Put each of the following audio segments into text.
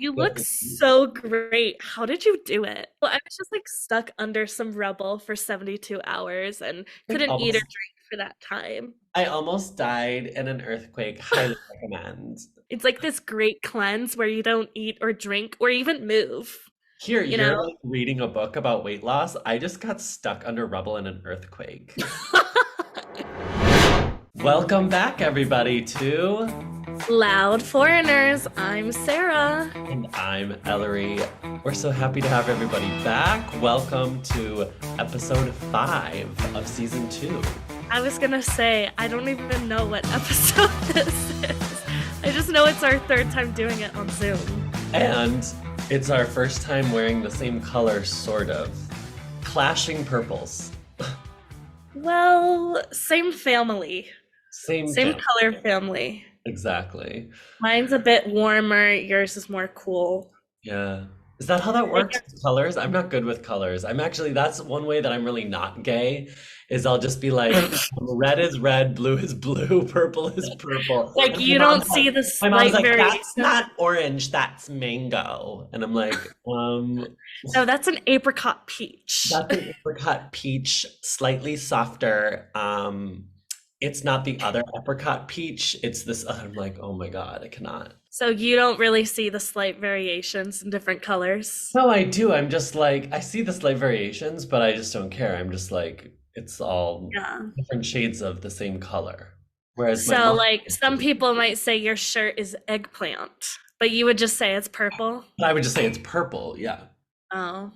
You look But so great. How did you do it? Well, I was just like stuck under some rubble for 72 hours and I couldn't eat or almost drink for that time. I almost died in an earthquake. Highly recommend. It's like this great cleanse where you don't eat or drink or even move, Here, you you're know? like reading a book about weight loss. I just got stuck under rubble in an earthquake. Welcome back, everybody, to Loud foreigners, I'm Sarah. and I'm Ellery. We're so happy to have everybody back. Welcome to episode 5 of season 2. I was gonna say, I don't even know what episode this is. I just know it's our third time doing it on Zoom. And it's our first time wearing the same color, sort of. Clashing purples. Well, same family, Same same family. color family. Exactly. Mine's a bit warmer, yours is more cool. Yeah. Is that how that I works with colors? I'm not good with colors. That's one way that I'm really not gay, is I'll just be like, guess- red is red, blue is blue, purple is purple. Like And you don't see the my mom's slight like, that's variation. not orange, that's mango. And I'm like, No, that's an apricot peach. that's an apricot peach, slightly softer. It's not the other apricot peach. It's this other. I'm like, oh my God, I cannot. So you don't really see the slight variations in different colors. No, I do. I'm just like, I see the slight variations, but I just don't care. I'm just like, it's all Yeah. different shades of the same color. Whereas my So mom, like some people might say your shirt is eggplant, but you would just say it's purple. I would just say it's purple. Yeah, Oh.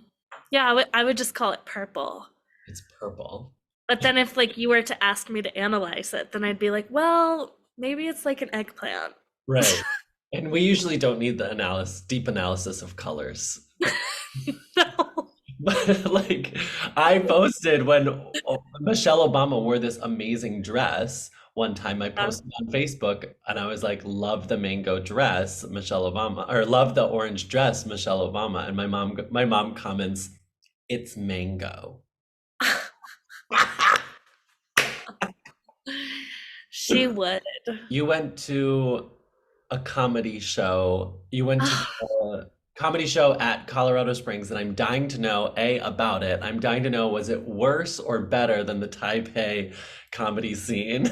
Yeah, I would just call it purple. it's purple. But then if like you were to ask me to analyze it, then I'd be like, well, maybe it's like an eggplant. Right. And we usually don't need the deep analysis of colors. No. But like, I posted when Michelle Obama wore this amazing dress one time. I posted on Facebook and I was like, love the mango dress, Michelle Obama, or love the orange dress, Michelle Obama. And my mom comments, it's mango. She would. You went to a comedy show. You went to a comedy show at Colorado Springs, and I'm dying to know, A, about it. I'm dying to know, was it worse or better than the Taipei comedy scene?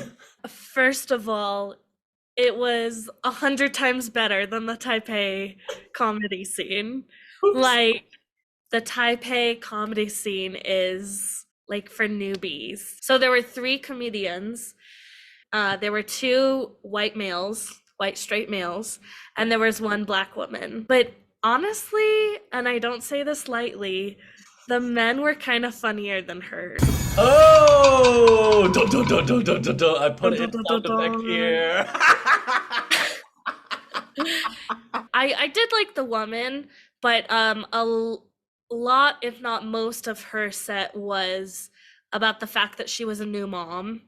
First of all, it was 100 times better than the Taipei comedy scene. Oops. Like, the Taipei comedy scene is like for newbies. So there were three comedians. There were two white males, white straight males, and there was one black woman. But honestly, and I don't say this lightly, the men were kind of funnier than her. Oh! Dun, dun, dun, dun, dun, dun, dun. I Dun, put dun, in dun, dun, sound effect dun. here. I did like the woman, but lot, if not most, of her set was about the fact that she was a new mom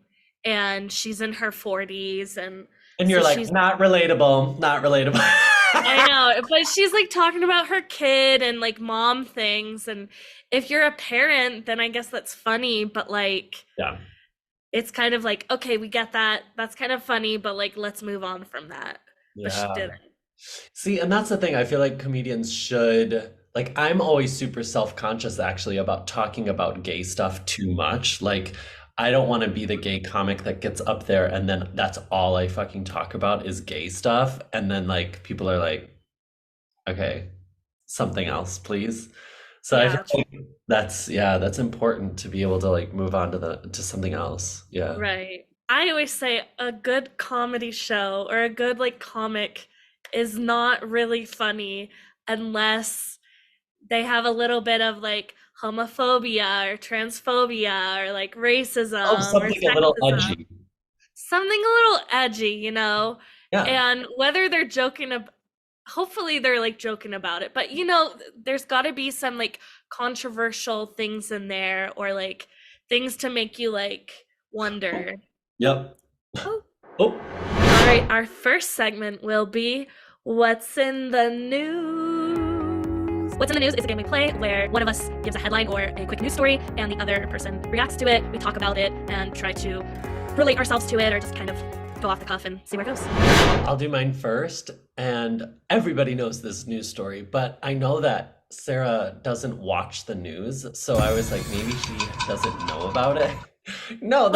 and she's in her 40s, and And so you're like, she's not relatable, not relatable. I know, but she's like talking about her kid and like mom things, and if you're a parent, then I guess that's funny, but like Yeah. it's kind of like, okay, we get that. That's kind of funny, but like let's move on from that. But she Yeah. didn't. See, and that's the thing. I feel like comedians should, like, I'm always super self-conscious actually about talking about gay stuff too much. Like, I don't want to be the gay comic that gets up there and then that's all I fucking talk about is gay stuff. And then, like, people are like, okay, something else, please. So I feel Yeah, like that's important to be able to, like, move on to something else. Yeah. right. I always say a good comedy show or a good like comic is not really funny unless they have a little bit of like homophobia or transphobia or like Oh, racism or something a little sexism. edgy. Something a little edgy, you know? Yeah. And whether they're joking hopefully they're like joking about it, but you know, there's got to be some like controversial things in there or like things to make you like wonder. Yep. Oh, Oh. all right, our first segment will be What's in the News? What's in the News is a game we play where one of us gives a headline or a quick news story and the other person reacts to it. We talk about it and try to relate ourselves to it or just kind of go off the cuff and see where it goes. I'll do mine first. And everybody knows this news story, but I know that Sarah doesn't watch the news. So I was like, maybe she doesn't know about it. No,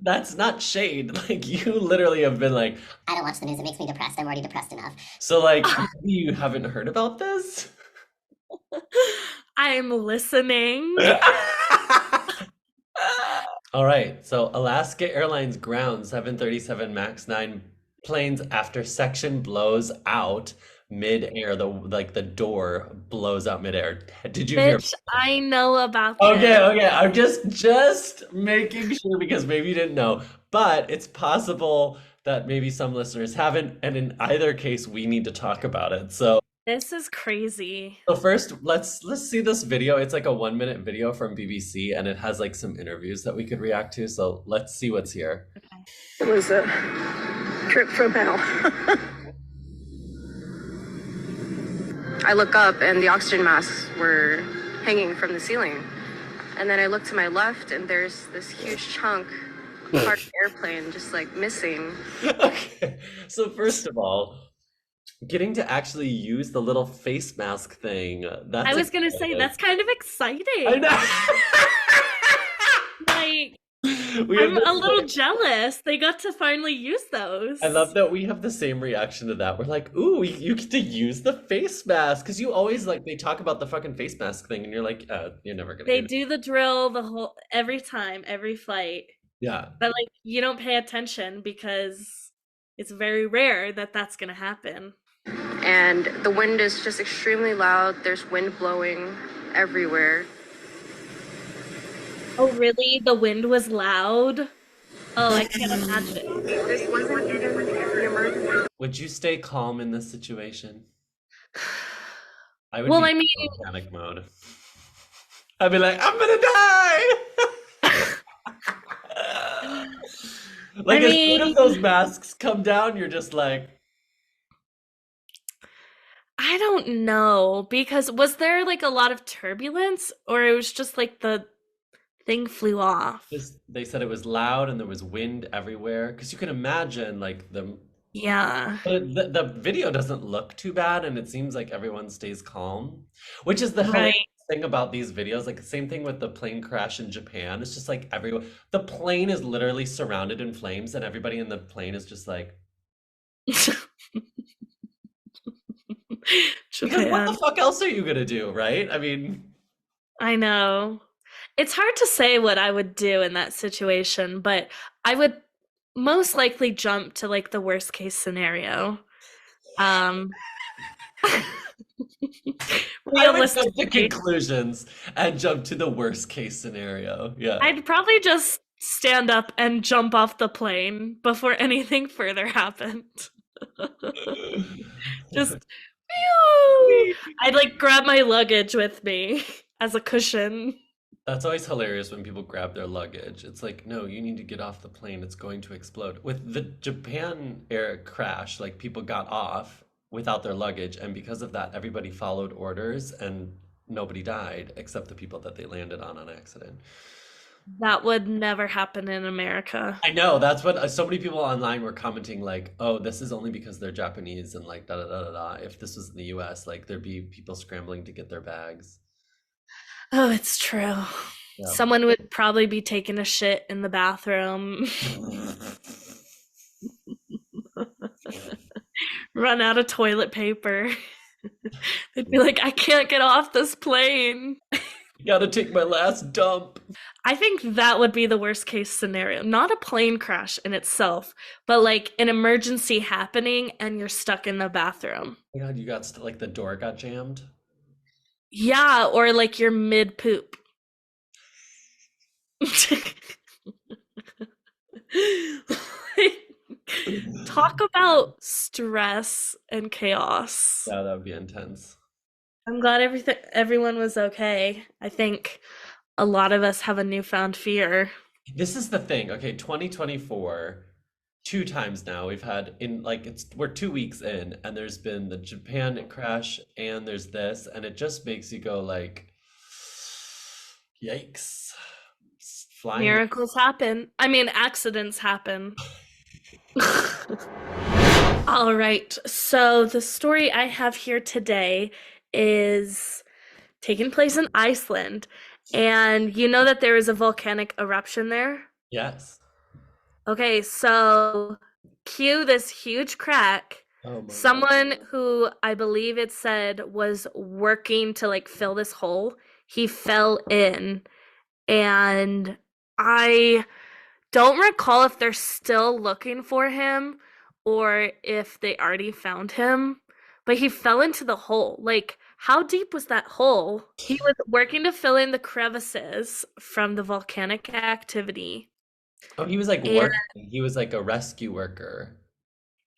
that's not shade. Like you literally have been like, I don't watch the news. It makes me depressed. I'm already depressed enough. so like maybe you haven't heard about this? I'm listening. All right, so Alaska Airlines grounds 737 MAX 9 planes after section blows out mid-air. The door blows out mid-air. Did you hear? Bitch, I know about Okay, this. okay. I'm just making sure because maybe you didn't know. But it's possible that maybe some listeners haven't, and in either case, we need to talk about it. This is crazy. So first, let's see this video. It's like a 1 minute video from BBC, and it has like some interviews that we could react to. So let's see what's here. It was a trip from hell. I look up and the oxygen masks were hanging from the ceiling. And then I look to my left and there's this huge chunk part of the airplane just like missing. Okay. So first of all, getting to actually use the little face mask thing, that's I was gonna say exciting. that's kind of I exciting. know. Like, We have I'm the a little same- jealous. They got to finally use those. I love that we have the same reaction to that. We're like, ooh, you get to use the face mask. Because you always like, they talk about the fucking face mask thing, and you're like, you're never gonna They do that. do the drill every time, every flight. Yeah. But like you don't pay attention because it's very rare that that's gonna happen. And the wind is just extremely loud. There's wind blowing everywhere. Oh really? The wind was loud? Oh, I can't imagine. This wasn't even an emergency. Would you stay calm in this situation? I would Well, be I mean, in panic mode. I'd be like, I'm gonna die! Like, as soon as those masks come down, you're just like, I don't know, because was there like a lot of turbulence or it was just like the thing flew off? they said it was loud and there was wind everywhere. Because you can imagine, like, Yeah. the video doesn't look too bad, and it seems like everyone stays calm, which is the Right. hilarious thing about these videos. Like, the same thing with the plane crash in Japan. It's just like the plane is literally surrounded in flames, and everybody in the plane is just like, because what the Japan. fuck else are you gonna do, right? I mean, I know. It's hard to say what I would do in that situation, but I would most likely jump to like the worst case scenario. Um I would jump to realistically, conclusions and jump to the worst case scenario. Yeah. I'd probably just stand up and jump off the plane before anything further happened. Just phew! I'd like grab my luggage with me as a cushion. That's always hilarious when people grab their luggage. It's like, no, you need to get off the plane. It's going to explode. With the Japan air crash, like people got off without their luggage, and because of that, everybody followed orders and nobody died except the people that they landed on accident. That would never happen in America. I know, that's what so many people online were commenting, like, oh, this is only because they're Japanese and like da da da da da. If this was in the US, like there'd be people scrambling to get their bags. Oh, it's true. Yeah. Someone would probably be taking a shit in the bathroom, run out of toilet paper. They'd be like, I can't get off this plane. Gotta take my last dump. I think that would be the worst case scenario. Not a plane crash in itself, but like an emergency happening and you're stuck in the bathroom. Oh my God, you got like the door got jammed. Yeah, or like you're mid poop. Talk about stress and chaos. Yeah, that would be intense. I'm glad everyone was okay. I think a lot of us have a newfound fear. This is the thing. Okay, 2024, two times now we've had we're 2 weeks in, and there's been the Japan crash and there's this, and it just makes you go like, yikes. Flying. Miracles happen. I mean, accidents happen. All right. So the story I have here today is taking place in Iceland. And you know that there is a volcanic eruption there? Yes. Okay, so cue this huge crack. Oh my God. Someone who I believe it said was working to like fill this hole, he fell in. And I don't recall if they're still looking for him or if they already found him, but he fell into the hole. Like, how deep was that hole? He was working to fill in the crevices from the volcanic activity. Oh, he was like And working. He was like a rescue worker.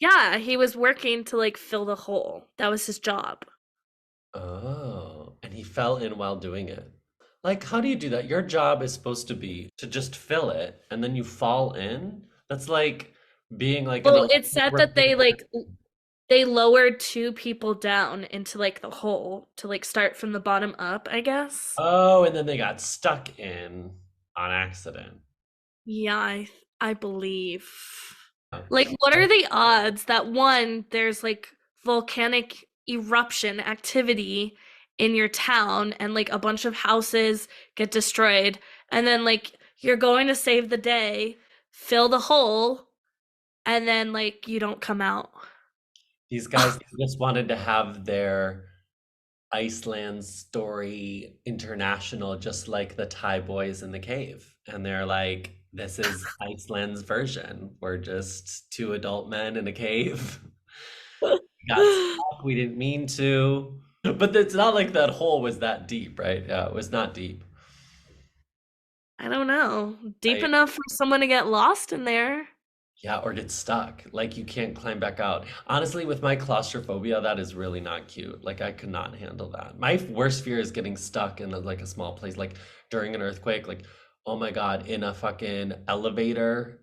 yeah, he was working to like fill the hole. That was his job. Oh, and he fell in while doing it. Like, how do you do that? Your job is supposed to be to just fill it, and then you fall in? That's like being like an Well, it Olympic said that worker. they lowered two people down into like the hole to like start from the bottom up, I guess. Oh, and then they got stuck in on accident. Yeah, I believe. Oh. Like, what are the odds that one, there's like volcanic eruption activity in your town and like a bunch of houses get destroyed, and then like you're going to save the day, fill the hole, and then like you don't come out? These guys just wanted to have their Iceland story international, just like the Thai boys in the cave. And they're like, this is Iceland's version. We're just two adult men in a cave. We got stuck. We didn't mean to. But it's not like that hole was that deep, right? Yeah, it was not deep. I don't know. Deep I, enough for someone to get lost in there. yeah, or get stuck. Like you can't climb back out. Honestly, with my claustrophobia, that is really not cute. Like I could not handle that. My worst fear is getting stuck in like a small place, like during an earthquake. Like, oh my God, in a fucking elevator.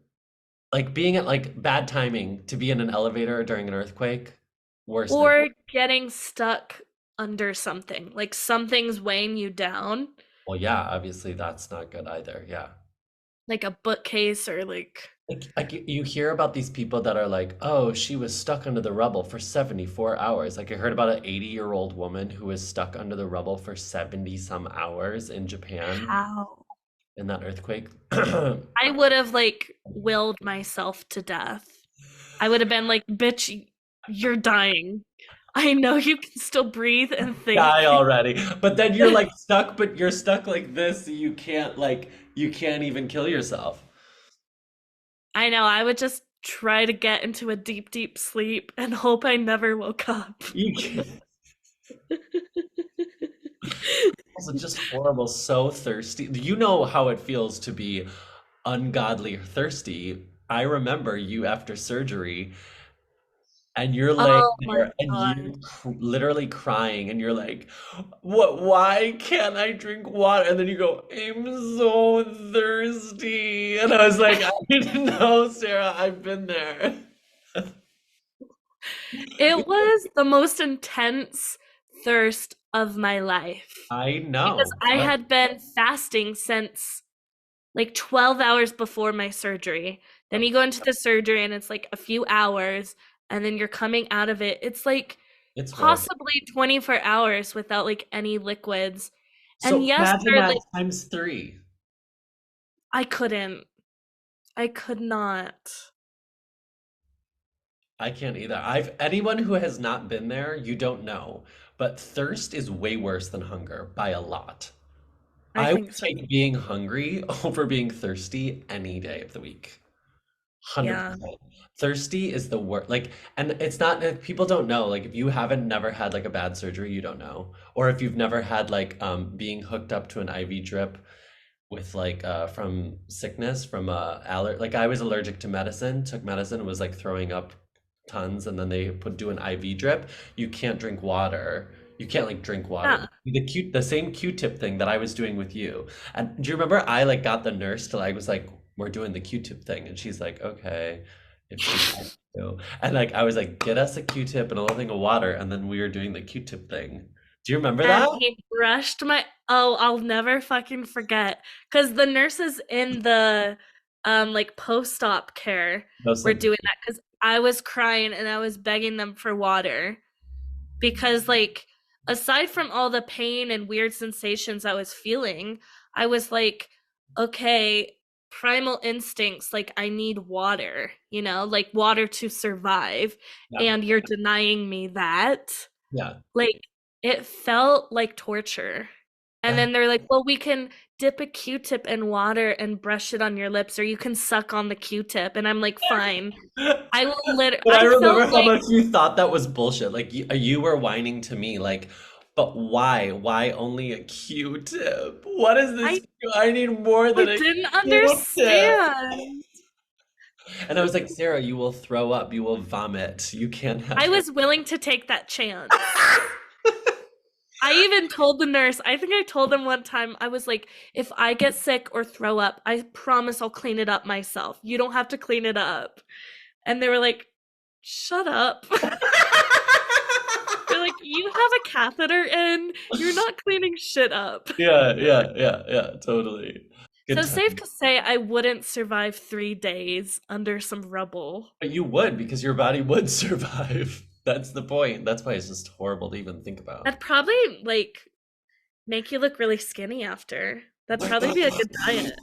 Like being at like bad timing to be in an elevator during an earthquake. Worst night. Or getting stuck under something. Like something's weighing you down, Well, yeah, obviously that's not good either. Yeah. like a bookcase or like Like you hear about these people that are like, oh, she was stuck under the rubble for 74 hours. Like I heard about an 80-year-old woman who was stuck under the rubble for 70 some hours in Japan how. in that earthquake. I would have like willed myself to death. I would have been like, bitch, you're dying. I know you can still breathe and think. Die already. But then you're like stuck, but you're stuck like this, so you can't even kill yourself. I know, I would just try to get into a deep, deep sleep and hope I never woke up. You can't. Also just horrible, so thirsty. You know how it feels to be ungodly thirsty. I remember you after surgery, and you're laying Oh my there and God. literally crying, and you're like, "What? Why can't I drink water?" And then you go, "I'm so thirsty." And I was like, "I didn't know, Sarah. I've been there." It was the most intense thirst of my life I because know. I had been fasting since like 12 hours before my surgery. Then you go into the surgery and it's like a few hours, and then you're coming out of it. It's like It's horrible. possibly 24 hours without like any liquids. And So yes, imagine they're that like, times three. I couldn't. I could not. I can't either. I've anyone who has not been there, you don't know. But thirst is way worse than hunger by a lot. I I would think so. take being hungry over being thirsty any day of the week. Yeah. 100%. Thirsty is the worst. Like, and it's not, people don't know. Like, if you haven't never had like a bad surgery, you don't know. Or if you've never had like being hooked up to an IV drip with like from sickness from like I was allergic to medicine, took medicine, was like throwing up tons, and then they put do an IV drip. You can't drink water. You can't like drink water. Yeah. The same Q-tip thing that I was doing with you. And do you remember I like got the nurse to like was like, we're doing the Q-tip thing, and she's like, okay, if she wants to. And like I was like, get us a Q-tip and a little thing of water, and then we were doing the Q-tip thing. Do you remember And that? he brushed my, oh, I'll never fucking forget. Because the nurses in the like post-op care Those were things. doing that because I was crying and I was begging them for water because like aside from all the pain and weird sensations I was feeling, I was like, okay, primal instincts, like I need water, like water to survive, Yeah. and you're denying me that. Yeah. Like it felt like torture. And That- then they're like, well, we can dip a Q-tip in water and brush it on your lips, or you can suck on the Q-tip. And I'm like, fine. I will But I I remember felt how like much you thought that was bullshit. Like you were whining to me, like, but why? Why only a Q-tip? What is this? I I need more I than a didn't Q-tip. understand. And I was like, Sarah, you will throw up, you will vomit. You can't I have it. was willing to take that chance. I even told the nurse, I think I told them one time, I was like, if I get sick or throw up, I promise I'll clean it up myself. You don't have to clean it up. And they were like, shut up. They're like, you have a catheter in, you're not cleaning shit up. Yeah, totally. Good So safe time. to say I wouldn't survive 3 days under some rubble. But you would because your body would survive. That's the point. That's why it's just horrible to even think about. That'd probably like make you look really skinny after. That'd probably be a good diet.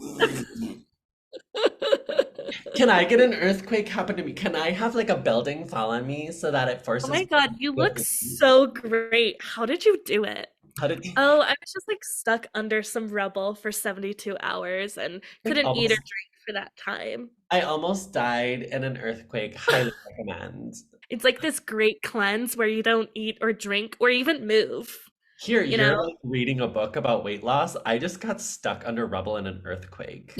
Can I get an earthquake happen to me? Can I have like a building fall on me so that it Oh forces my me God, you look to- so great. How did you do it? How did Oh, I was just like stuck under some rubble for 72 hours and like couldn't eat or almost drink for that time. I almost died in an earthquake. Highly recommend. It's like this great cleanse where you don't eat or drink or even move, Here, you you're know? like reading a book about weight loss. I just got stuck under rubble in an earthquake.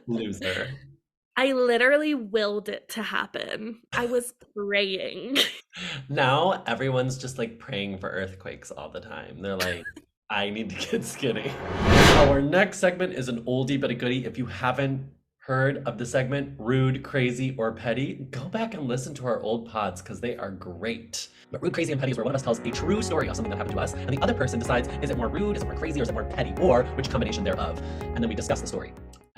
Loser. I literally willed it to happen. I was praying. Now everyone's just like praying for earthquakes all the time. They're like, I need to get skinny. Our next segment is an oldie but a goodie. If you haven't heard of the segment Rude, Crazy, or Petty, go back and listen to our old pods because they are great. But Rude, Crazy, and Petty is where one of us tells a true story of something that happened to us, and the other person decides, is it more rude, is it more crazy, or is it more petty, or which combination thereof? And then we discuss the story.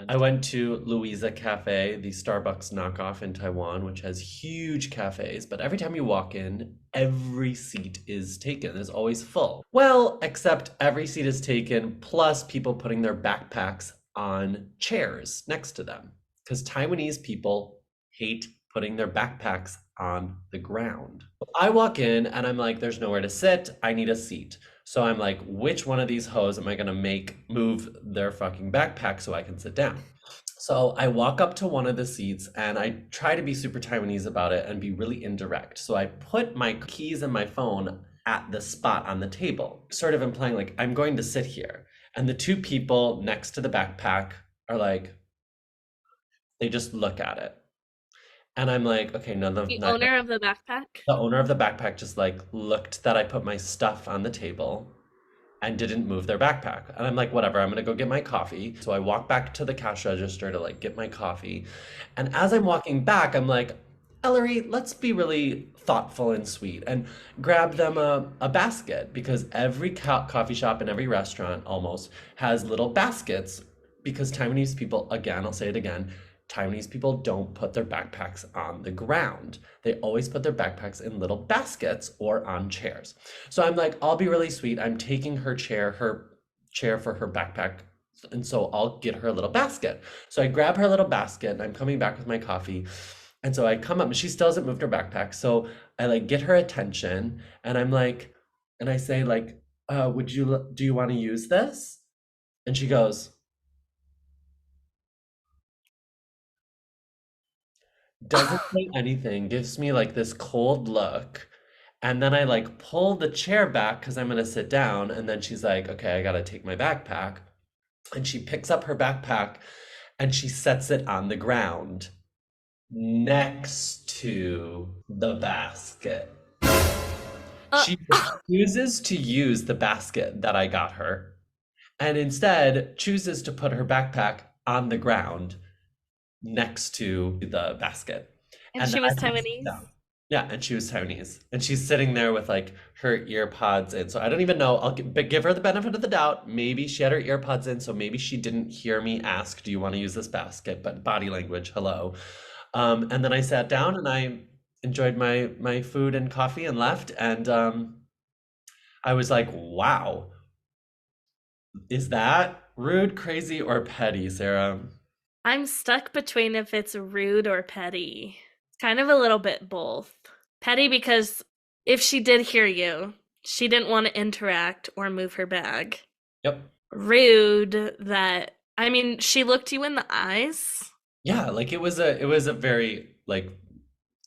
I went to Louisa Cafe, the Starbucks knockoff in Taiwan, which has huge cafes, but every time you walk in, every seat is taken. It's always full. Well, except every seat is taken, plus people putting their backpacks on chairs next to them. Because Taiwanese people hate putting their backpacks on the ground. I walk in and I'm like, there's nowhere to sit. I need a seat. So I'm like, which one of these hoes am I gonna make move their fucking backpack so I can sit down? So I walk up to one of the seats and I try to be super Taiwanese about it and be really indirect. So I put my keys and my phone at the spot on the table, sort of implying like, I'm going to sit here. And the two people next to the backpack are like, they just look at it. And I'm like, okay, The owner of the backpack? the owner of the backpack just like looked that I put my stuff on the table and didn't move their backpack. And I'm like, whatever, I'm gonna go get my coffee. So I walk back to the cash register to like get my coffee. And as I'm walking back, I'm like, Ellery, let's be really thoughtful and sweet and grab them a basket because every coffee shop and every restaurant almost has little baskets because Taiwanese people, again, I'll say it again, Taiwanese people don't put their backpacks on the ground. They always put their backpacks in little baskets or on chairs. So I'm like, I'll be really sweet. I'm taking her chair for her backpack. And so I'll get her a little basket. So I grab her little basket and I'm coming back with my coffee. And so I come up and she still hasn't moved her backpack. So I like get her attention and I'm like, and I say like, do you want to use this? And she goes, doesn't say anything, gives me like this cold look. And then I like pull the chair back because I'm gonna sit down. And then she's like, okay, I gotta take my backpack. And she picks up her backpack and she sets it on the ground next to the basket. Uh, She refuses to use the basket that I got her and instead chooses to put her backpack on the ground next to the basket. and And she then was I sit Taiwanese? down. Yeah, and she was Taiwanese. And she's sitting there with like her ear pods in. So I don't even know. But give her the benefit of the doubt. Maybe she had her ear pods in, so maybe she didn't hear me ask, "Do you want to use this basket?" But body language, hello. And then I sat down and I enjoyed my food and coffee and left. And I was like, "Wow, is that rude, crazy, or petty, Sarah?" I'm stuck between if it's rude or petty. It's kind of a little bit both. Petty because if she did hear you, she didn't want to interact or move her bag. Yep. Rude that, I mean, she looked you in the eyes. Yeah, like it was a very like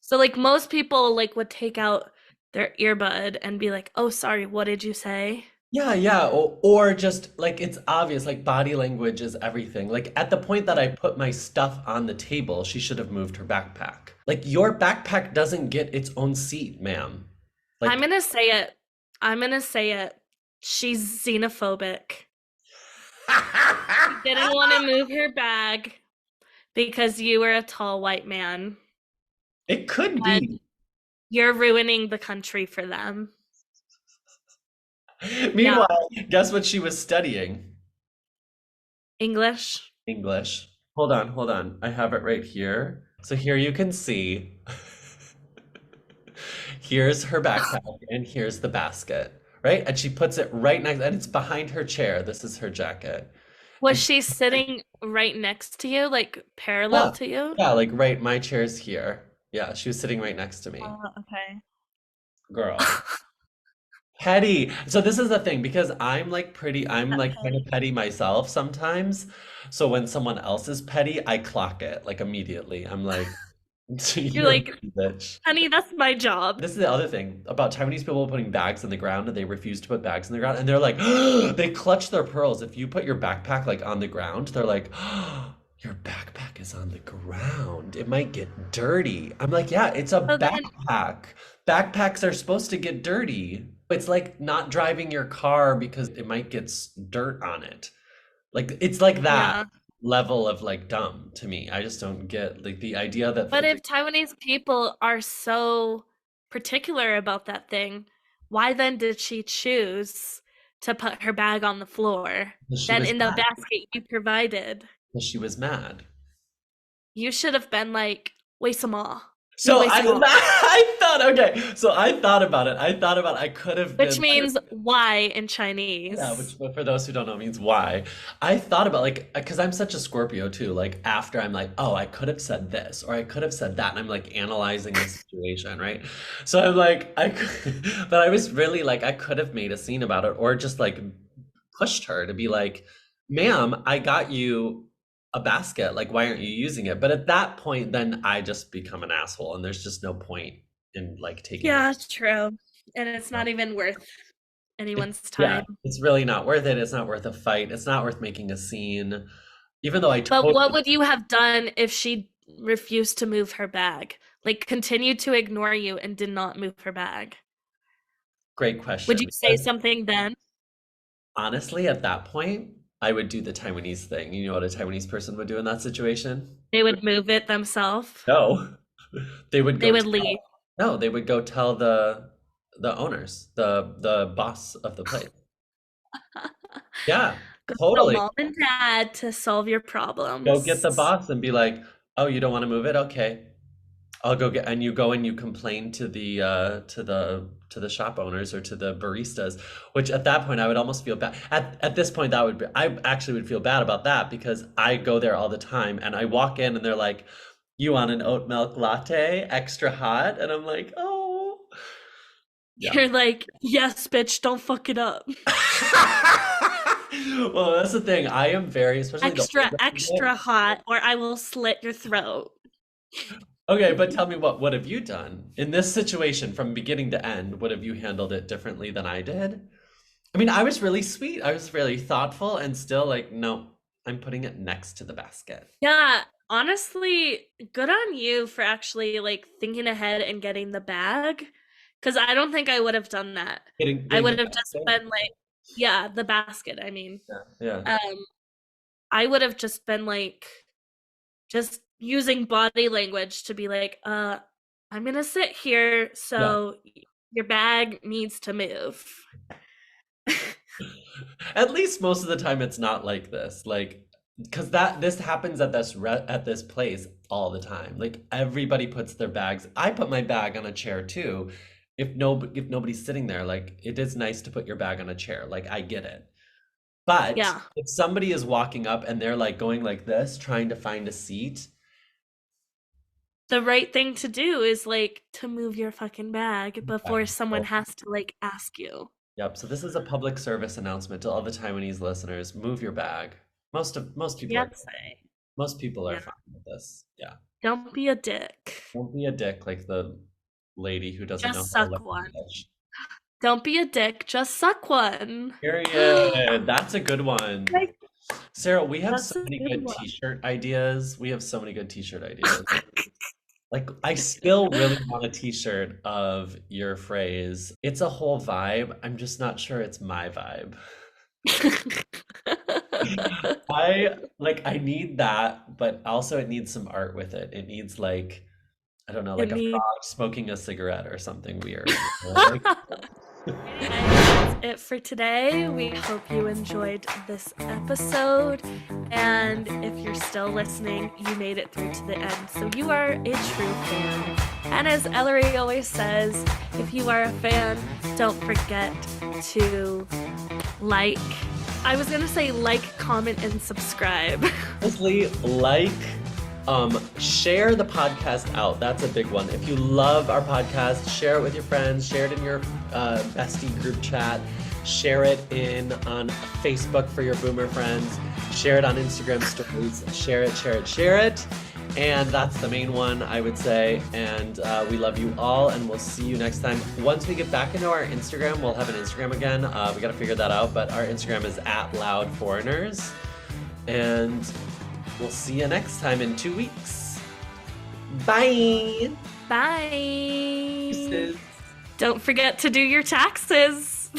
So like most people like would take out their earbud and be like, "Oh, sorry, what did you say?" yeah, yeah, or just like it's obvious, like body language is everything. Like at the point that I put my stuff on the table, she should have moved her backpack. Like your backpack doesn't get its own seat, ma'am. I'm Like, gonna say it. I'm gonna say it. She's xenophobic. She didn't want to move her bag because you were a tall white man it could and be. you're ruining the country for them. Yeah, Meanwhile, guess what she was studying? English. English. Hold on, hold on. I have it right here. So here you can see. Here's her backpack and here's the basket, right? And she puts it right next, and it's behind her chair. This is her jacket. Was And she sitting right next to you, like parallel yeah, to you? yeah, like right, my chair's here. Yeah, she was sitting right next to me. Okay. Girl. Petty. So this is the thing because I'm Not like kind of petty. petty myself sometimes. So when someone else is petty, I clock it like immediately. I'm like, You're you're a like, bitch. honey, that's my job. This is the other thing about Taiwanese people putting bags in the ground and they refuse to put bags in the ground and they're like they clutch their pearls. If you put your backpack like on the ground, they're like, your backpack is on the ground. It might get dirty. I'm like, yeah, it's a So then, backpack. Backpacks are supposed to get dirty. It's like not driving your car because it might get dirt on it. Like it's like that yeah. level of like dumb to me. I just don't get like the idea that But if Taiwanese people are so particular about that thing, why then did she choose to put her bag on the floor? she Then was in the mad. basket you provided, She was mad. you should have been like, "Wait some more. You So wait I some more." I thought okay. So I thought about it. I could have Which been means why in yeah, which Chinese. for those who don't know means why. I thought about like because I'm such a Scorpio too. Like after I'm like, oh, I could have said this or I could have said that, and I'm like analyzing the situation, right? So I'm like, but I was really like, I could have made a scene about it or just like pushed her to be like, ma'am, I got you a basket. Like, why aren't you using it? But at that point, then I just become an asshole, and there's just no point in like taking it. Yeah, true. And it's not even worth anyone's Yeah, time. it's really not worth it. It's not worth a fight. It's not worth making a scene. Even though I But what totally would you have done if she refused to move her bag? Like continued to ignore you and did not move her bag? great Would question you say because something then? honestly, at that point, I would do the Taiwanese thing. You know what a Taiwanese person would do in that situation? They would move it themselves. No. They would They go would leave. tell no, they would go tell the owners, the boss of the place. Yeah, Go tell totally. mom and dad to solve your Go get the problems. boss and be like, "Oh, you don't want to move it? Okay. I'll go get," and you go and you complain to the shop owners or to the baristas, which at that point I would almost feel bad. At this point that would be I actually would feel bad about that because I go there all the time and I walk in and they're like, "You want an oat milk latte, extra hot?" And I'm like, "Oh." Yeah. You're like, yes, bitch, don't fuck it up. Well, that's the thing. I am very, especially the Extra, older I extra get. hot, or I will slit your throat. Okay, but tell me what have you done in this situation from beginning to end? Would have you handled it differently than I did? I mean, I was really sweet. I was really thoughtful and still like, no, I'm putting it next to the basket. Yeah, honestly, good on you for actually like thinking ahead and getting the bag. Because I don't think I would have done that. I Getting the would have just basket. been like, yeah, the basket, I mean. Yeah, yeah. Um, I would have just been like, just using body language to be like, I'm gonna sit here, so your bag needs to move. At least most of the time it's not like this. Like, because this happens at this place all the time. Like everybody puts their bags. I put my bag on a chair too. If nobody's sitting there, like it is nice to put your bag on a chair. Like I get it. But Yeah. if somebody is walking up and they're like going like this, trying to find a seat, The right thing to do is like to move your fucking bag before someone has to like ask you. yep. So this is a public service announcement to all the Taiwanese listeners. Move your bag. Most people are Fiance. most people are Yeah. fine with this. Yeah. Don't be a dick. Don't be a dick like the lady who doesn't know Just how to suck learn one. English. Don't be a dick, just suck one. Period. That's a good one. Like, Sarah, we have that's so a many good good one. t-shirt ideas. We have so many good t-shirt ideas. Like, I still really want a t-shirt of your phrase. It's a whole vibe. I'm just not sure it's my vibe. I need that, but also it needs some art with it. It needs like, I don't know, It like a needs- frog smoking a cigarette or something weird. You know? Like, That's it for today. We hope you enjoyed this episode. And if you're still listening, you made it through to the end. So you are a true fan. And as Ellery always says, if you are a fan, don't forget to like. I was going to say like, comment, and subscribe. honestly, share the podcast out. That's a big one. If you love our podcast, share it with your friends, share it in your bestie group chat, share it on Facebook for your boomer friends, share it on Instagram stories, share it. And that's the main one, I would say. And we love you all, and we'll see you next time. Once we get back into our Instagram, we'll have an Instagram again. We got to figure that out, but our Instagram is @loudforeigners. And we'll see you next time in 2 weeks. Bye. Bye. Kisses. Don't forget to do your taxes.